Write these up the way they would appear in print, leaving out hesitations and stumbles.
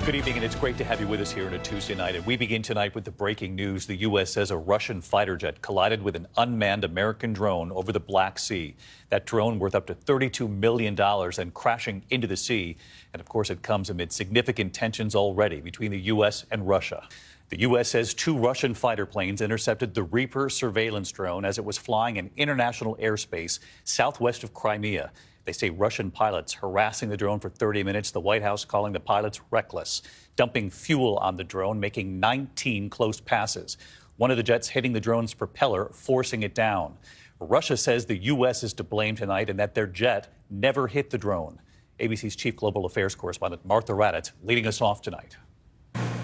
Good evening, and it's great to have you with us here on a Tuesday night. And we begin tonight with the breaking news. The U.S. says a Russian fighter jet collided with an unmanned American drone over the Black Sea. That drone, worth up to $32 million, and crashing into the sea. And of course, it comes amid significant tensions already between the U.S. and Russia. The U.S. says two Russian fighter planes intercepted the Reaper surveillance drone as it was flying in international airspace southwest of Crimea. They say Russian pilots harassing the drone for 30 minutes, the White House calling the pilots reckless, dumping fuel on the drone, making 19 close passes. One of the jets hitting the drone's propeller, forcing it down. Russia says the U.S. is to blame tonight and that their jet never hit the drone. ABC's chief global affairs correspondent Martha Raddatz leading us off tonight.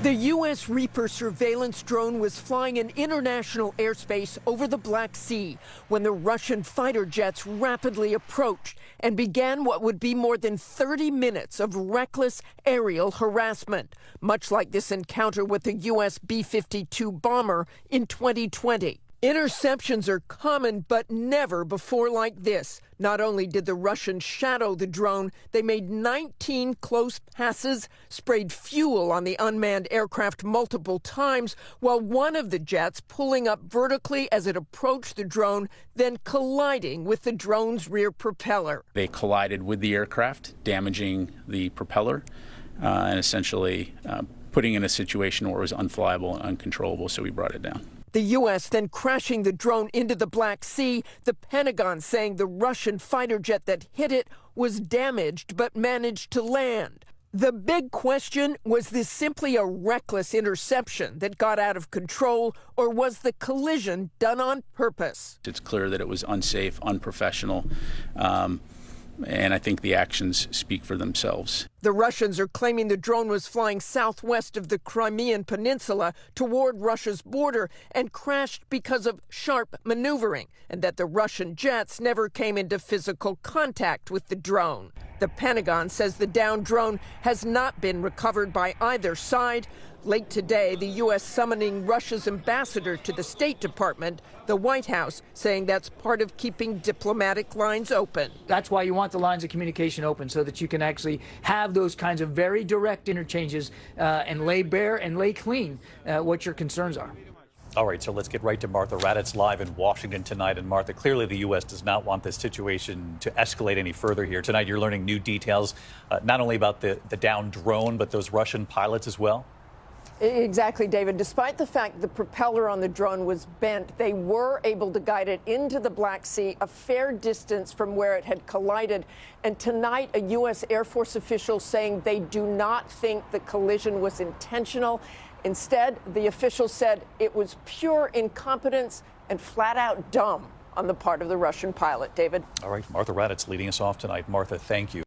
The U.S. Reaper surveillance drone was flying in international airspace over the Black Sea when the Russian fighter jets rapidly approached and began what would be more than 30 minutes of reckless aerial harassment, much like this encounter with the U.S. B-52 bomber in 2020. Interceptions are common, but never before like this. Not only did the Russians shadow the drone, they made 19 close passes, sprayed fuel on the unmanned aircraft multiple times, while one of the jets pulling up vertically as it approached the drone, then colliding with the drone's rear propeller. They collided with the aircraft, damaging the propeller, and essentially putting it in a situation where it was unflyable and uncontrollable, so we brought it down. The U.S. then crashing the drone into the Black Sea, the Pentagon saying the Russian fighter jet that hit it was damaged but managed to land. The big question, was this simply a reckless interception that got out of control, or was the collision done on purpose? It's clear that it was unsafe, unprofessional, and I think the actions speak for themselves. The Russians are claiming the drone was flying southwest of the Crimean Peninsula toward Russia's border and crashed because of sharp maneuvering, and that the Russian jets never came into physical contact with the drone. The Pentagon says the downed drone has not been recovered by either side. Late today, the U.S. summoning Russia's ambassador to the State Department, the White House saying that's part of keeping diplomatic lines open. That's why you want the lines of communication open, so that you can actually have those kinds of very direct interchanges and lay bare and lay clean what your concerns are. All right, so let's get right to Martha Raddatz live in Washington tonight. And Martha, clearly the U.S. does not want this situation to escalate any further here. Tonight you're learning new details, not only about the downed drone, but those Russian pilots as well. Exactly, David. Despite the fact the propeller on the drone was bent, they were able to guide it into the Black Sea a fair distance from where it had collided. And tonight, a U.S. Air Force official saying they do not think the collision was intentional. Instead, the official said it was pure incompetence and flat out dumb on the part of the Russian pilot. David. All right, Martha Raddatz leading us off tonight. Martha, thank you.